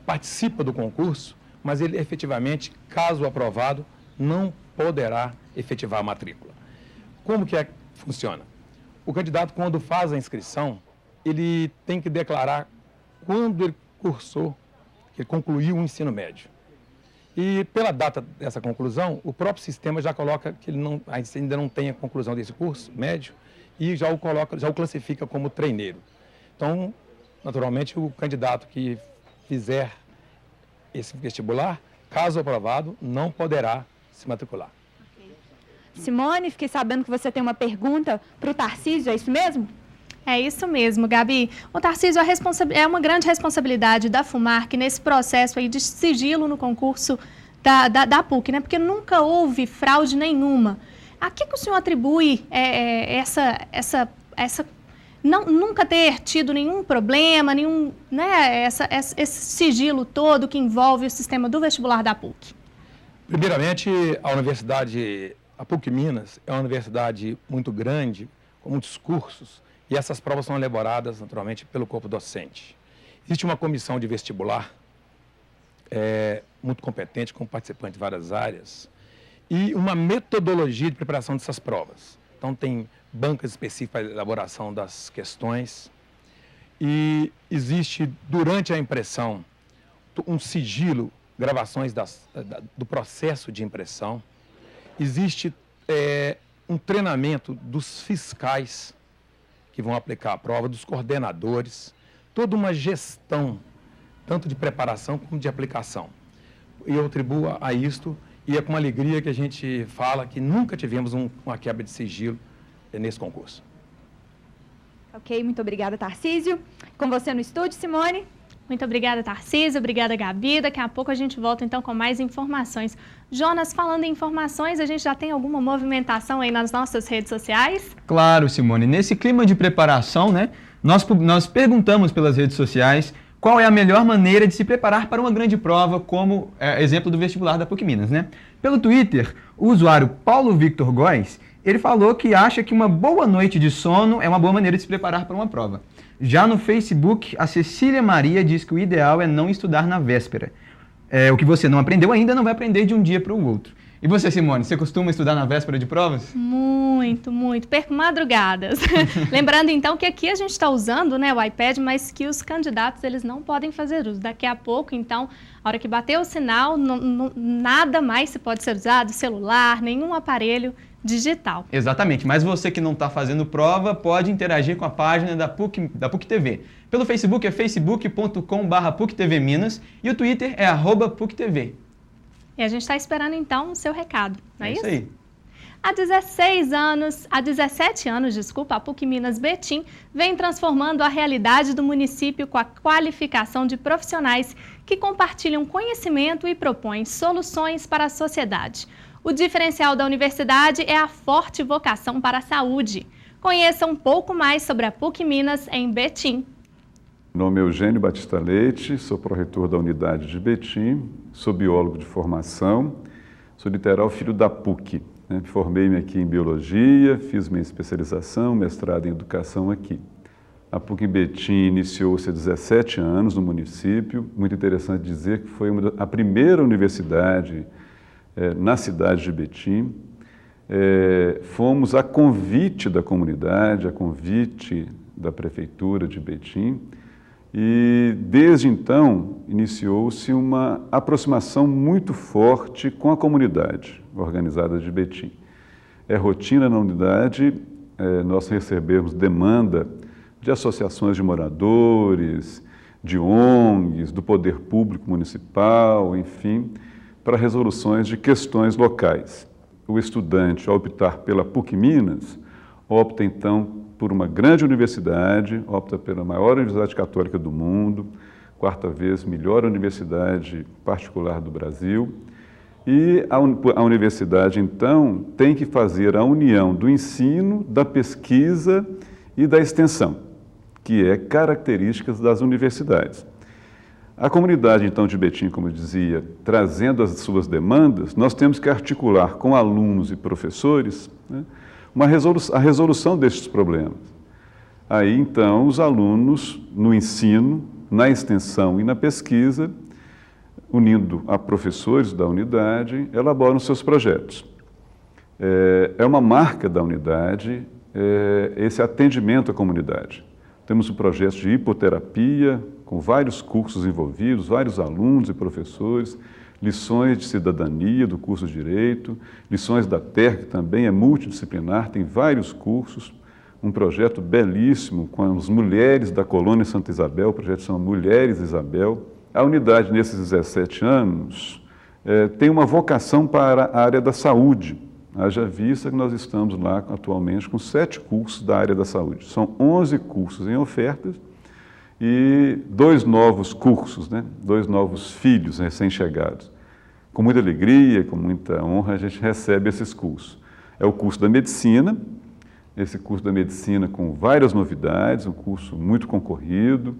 S18: participa do concurso, mas ele efetivamente, caso aprovado, não poderá efetivar a matrícula. Como que funciona? O candidato, quando faz a inscrição, ele tem que declarar quando ele cursou, que ele concluiu o ensino médio. E pela data dessa conclusão, o próprio sistema já coloca que ele ainda não tem a conclusão desse curso médio e já o classifica como treineiro. Então, naturalmente, o candidato que fizer esse vestibular, caso aprovado, não poderá se matricular.
S17: Simone, fiquei sabendo que você tem uma pergunta para o Tarcísio, é isso mesmo?
S1: É isso mesmo, Gabi. O Tarcísio, é uma grande responsabilidade da FUMARC nesse processo aí de sigilo no concurso da PUC, né? Porque nunca houve fraude nenhuma. A que o senhor atribui nunca ter tido nenhum problema, esse sigilo todo que envolve o sistema do vestibular da PUC?
S18: Primeiramente, a PUC Minas é uma universidade muito grande, com muitos cursos, e essas provas são elaboradas, naturalmente, pelo corpo docente. Existe uma comissão de vestibular muito competente, com participantes de várias áreas, e uma metodologia de preparação dessas provas. Então, tem bancas específicas para a elaboração das questões, e existe, durante a impressão, um sigilo gravações do processo de impressão. Existe um treinamento dos fiscais que vão aplicar a prova, dos coordenadores, toda uma gestão, tanto de preparação como de aplicação. E eu atribuo a isto, e é com alegria que a gente fala que nunca tivemos uma quebra de sigilo nesse concurso.
S17: Ok, muito obrigada, Tarcísio. Com você no estúdio, Simone.
S1: Muito obrigada, Tarcísio. Obrigada, Gabi. Daqui a pouco a gente volta, então, com mais informações. Jonas, falando em informações, a gente já tem alguma movimentação aí nas nossas redes sociais?
S19: Claro, Simone. Nesse clima de preparação, né, nós perguntamos pelas redes sociais qual é a melhor maneira de se preparar para uma grande prova, como exemplo do vestibular da PUC Minas, né? Pelo Twitter, o usuário Paulo Victor Góes, ele falou que acha que uma boa noite de sono é uma boa maneira de se preparar para uma prova. Já no Facebook, a Cecília Maria diz que o ideal é não estudar na véspera. O que você não aprendeu ainda não vai aprender de um dia para o outro. E você, Simone, você costuma estudar na véspera de provas?
S1: Muito, muito. Perco madrugadas. Lembrando, então, que aqui a gente está usando, né, o iPad, mas que os candidatos eles não podem fazer uso. Daqui a pouco, então, a hora que bater o sinal, nada mais se pode ser usado, celular, nenhum aparelho digital.
S19: Exatamente, mas você que não está fazendo prova pode interagir com a página da PUC TV. Pelo Facebook é facebook.com/PUCTVMinas e o Twitter é @PUCTV.
S1: E a gente está esperando então o seu recado, não é isso?
S19: É isso aí.
S1: Há 17 anos, a PUC Minas Betim vem transformando a realidade do município com a qualificação de profissionais que compartilham conhecimento e propõem soluções para a sociedade. O diferencial da universidade é a forte vocação para a saúde. Conheça um pouco mais sobre a PUC Minas em Betim.
S20: Meu nome é Eugênio Batista Leite, sou pró-reitor da unidade de Betim, sou biólogo de formação, sou literal filho da PUC. Formei-me aqui em biologia, fiz minha especialização, mestrado em educação aqui. A PUC em Betim iniciou-se há 17 anos no município. Muito interessante dizer que foi a primeira universidade na cidade de Betim. Fomos a convite da comunidade, a convite da prefeitura de Betim, e desde então iniciou-se uma aproximação muito forte com a comunidade organizada de Betim. É rotina na unidade nós recebemos demanda de associações de moradores, de ONGs, do poder público municipal, enfim, para resoluções de questões locais. O estudante, ao optar pela PUC Minas, opta então por uma grande universidade, opta pela maior universidade católica do mundo, 4ª vez melhor universidade particular do Brasil, e a universidade então tem que fazer a união do ensino, da pesquisa e da extensão, que é características das universidades. A comunidade, então, de Betim, como eu dizia, trazendo as suas demandas, nós temos que articular com alunos e professores, né, a resolução destes problemas. Aí, então, os alunos, no ensino, na extensão e na pesquisa, unindo a professores da unidade, elaboram seus projetos. É uma marca da unidade esse atendimento à comunidade. Temos um projeto de hipoterapia, com vários cursos envolvidos, vários alunos e professores, lições de cidadania do curso de Direito, lições da terra, que também é multidisciplinar, tem vários cursos, um projeto belíssimo com as mulheres da colônia Santa Isabel, o projeto chama Mulheres Isabel. A unidade, nesses 17 anos, tem uma vocação para a área da saúde. Haja vista que nós estamos lá atualmente com 7 cursos da área da saúde. São 11 cursos em ofertas e 2 novos cursos, 2 novos filhos recém-chegados. Com muita alegria, com muita honra, a gente recebe esses cursos. É o curso da medicina, esse curso da medicina com várias novidades, um curso muito concorrido,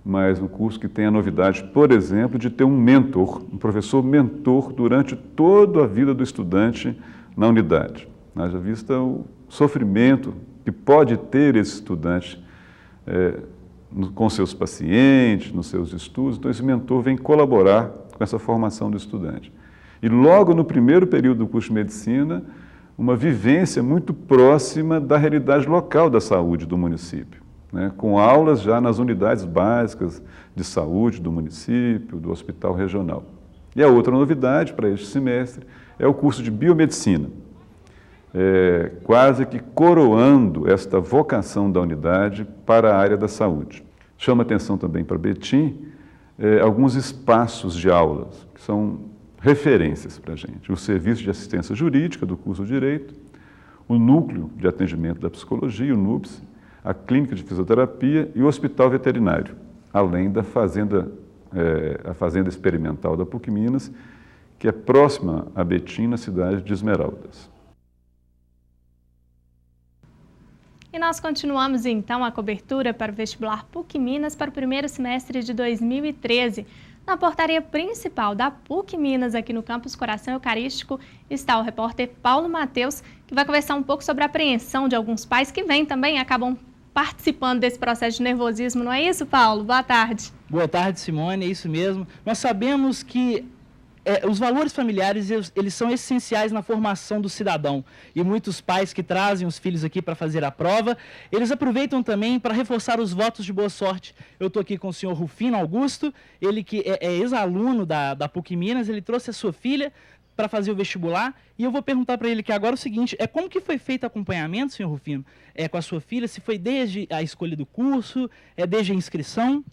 S20: mas um curso que tem a novidade, por exemplo, de ter um mentor, um professor mentor durante toda a vida do estudante na unidade. Haja vista o sofrimento que pode ter esse estudante com seus pacientes, nos seus estudos, então esse mentor vem colaborar com essa formação do estudante. E logo no primeiro período do curso de medicina, uma vivência muito próxima da realidade local da saúde do município, com aulas já nas unidades básicas de saúde do município, do hospital regional. E a outra novidade para este semestre é o curso de Biomedicina, quase que coroando esta vocação da unidade para a área da saúde. Chama atenção também para Betim alguns espaços de aulas, que são referências para a gente. O Serviço de Assistência Jurídica do curso de Direito, o Núcleo de Atendimento da Psicologia, o NUPS, a Clínica de Fisioterapia e o Hospital Veterinário, além da a Fazenda Experimental da PUC Minas, que é próxima a Betim, na cidade de Esmeraldas.
S1: E nós continuamos então a cobertura para o vestibular PUC Minas para o primeiro semestre de 2013. Na portaria principal da PUC Minas, aqui no campus Coração Eucarístico, está o repórter Paulo Matheus, que vai conversar um pouco sobre a apreensão de alguns pais que vêm também, acabam participando desse processo de nervosismo. Não é isso, Paulo? Boa tarde.
S21: Boa tarde, Simone, é isso mesmo. Nós sabemos que os valores familiares, eles são essenciais na formação do cidadão. E muitos pais que trazem os filhos aqui para fazer a prova, eles aproveitam também para reforçar os votos de boa sorte. Eu estou aqui com o senhor Rufino Augusto, ele que é ex-aluno da PUC Minas, ele trouxe a sua filha para fazer o vestibular, e eu vou perguntar para ele que agora o seguinte, como que foi feito o acompanhamento, senhor Rufino, com a sua filha, se foi desde a escolha do curso, desde a inscrição?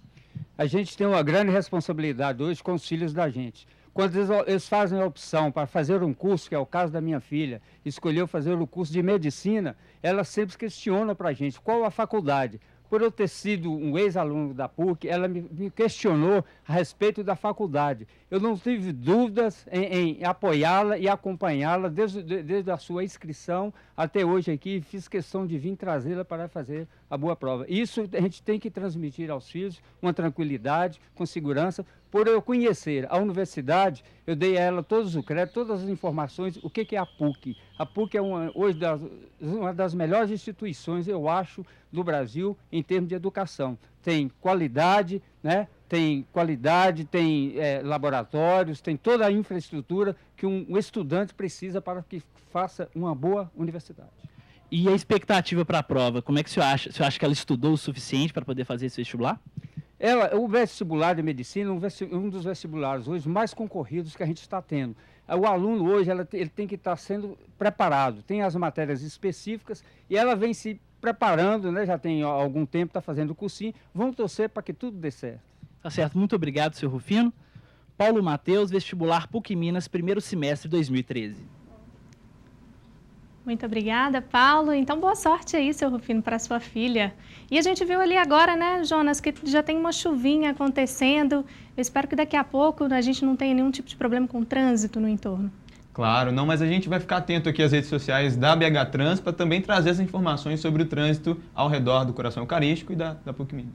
S22: A gente tem uma grande responsabilidade hoje com os filhos da gente. Quando eles fazem a opção para fazer um curso, que é o caso da minha filha, escolheu fazer o curso de medicina, ela sempre questiona para a gente qual a faculdade. Por eu ter sido um ex-aluno da PUC, ela me questionou a respeito da faculdade. Eu não tive dúvidas em apoiá-la e acompanhá-la desde a sua inscrição até hoje aqui. Fiz questão de vir trazê-la para fazer a boa prova. Isso a gente tem que transmitir aos filhos, uma tranquilidade, com segurança. Por eu conhecer a universidade, eu dei a ela todos os créditos, todas as informações, o que é a PUC. A PUC é hoje uma das melhores instituições, eu acho, do Brasil em termos de educação. Tem qualidade, né? Tem laboratórios, tem toda a infraestrutura que um estudante precisa para que faça uma boa universidade.
S21: E a expectativa para a prova, como é que o senhor acha? O senhor acha que ela estudou o suficiente para poder fazer esse vestibular?
S22: O vestibular de medicina é um dos vestibulares hoje mais concorridos que a gente está tendo. O aluno hoje ele tem que estar sendo preparado, tem as matérias específicas e ela vem se preparando, né? Já tem algum tempo, está fazendo o cursinho. Vamos torcer para que tudo dê certo.
S21: Tá certo, muito obrigado, senhor Rufino. Paulo Matheus, vestibular PUC Minas, primeiro semestre de 2013.
S1: Muito obrigada, Paulo. Então, boa sorte aí, seu Rufino, para sua filha. E a gente viu ali agora, né, Jonas, que já tem uma chuvinha acontecendo. Eu espero que daqui a pouco a gente não tenha nenhum tipo de problema com o trânsito no entorno.
S19: Claro, não, mas a gente vai ficar atento aqui às redes sociais da BH Trans para também trazer as informações sobre o trânsito ao redor do Coração Eucarístico e da PUC Minas.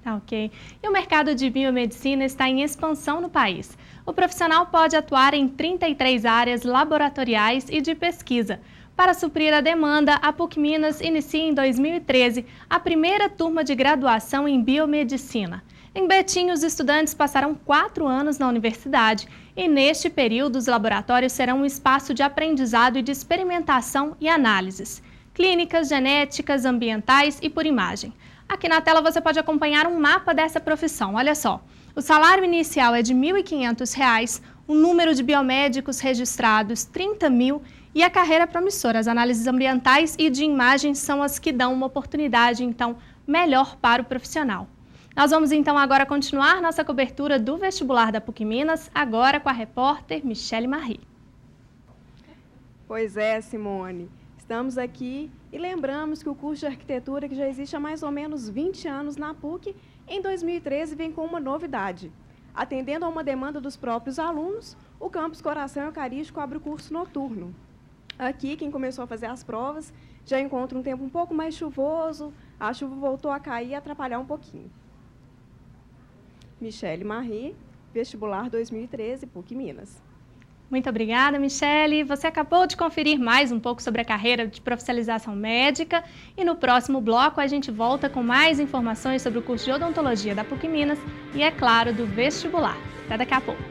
S1: Tá, ok. E o mercado de biomedicina está em expansão no país. O profissional pode atuar em 33 áreas laboratoriais e de pesquisa. Para suprir a demanda, a PUC Minas inicia em 2013 a primeira turma de graduação em biomedicina. Em Betim, os estudantes passarão 4 anos na universidade e, neste período, os laboratórios serão um espaço de aprendizado e de experimentação e análises, clínicas, genéticas, ambientais e por imagem. Aqui na tela você pode acompanhar um mapa dessa profissão. Olha só, o salário inicial é de R$ 1.500, o número de biomédicos registrados 30 mil e a carreira promissora. As análises ambientais e de imagem são as que dão uma oportunidade, então, melhor para o profissional. Nós vamos, então, agora continuar nossa cobertura do vestibular da PUC Minas, agora com a repórter Michele Marie.
S23: Pois é, Simone. Estamos aqui e lembramos que o curso de arquitetura, que já existe há mais ou menos 20 anos na PUC, em 2013 vem com uma novidade. Atendendo a uma demanda dos próprios alunos, o campus Coração Eucarístico abre o curso noturno. Aqui, quem começou a fazer as provas já encontra um tempo um pouco mais chuvoso, a chuva voltou a cair e atrapalhar um pouquinho. Michele Marie, vestibular 2013, PUC Minas.
S1: Muito obrigada, Michele. Você acabou de conferir mais um pouco sobre a carreira de profissionalização médica e no próximo bloco a gente volta com mais informações sobre o curso de odontologia da PUC Minas e, é claro, do vestibular. Até daqui a pouco.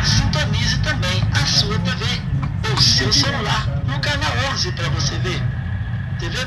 S24: Sintonize também a sua TV ou seu celular no canal 11 para você ver. TV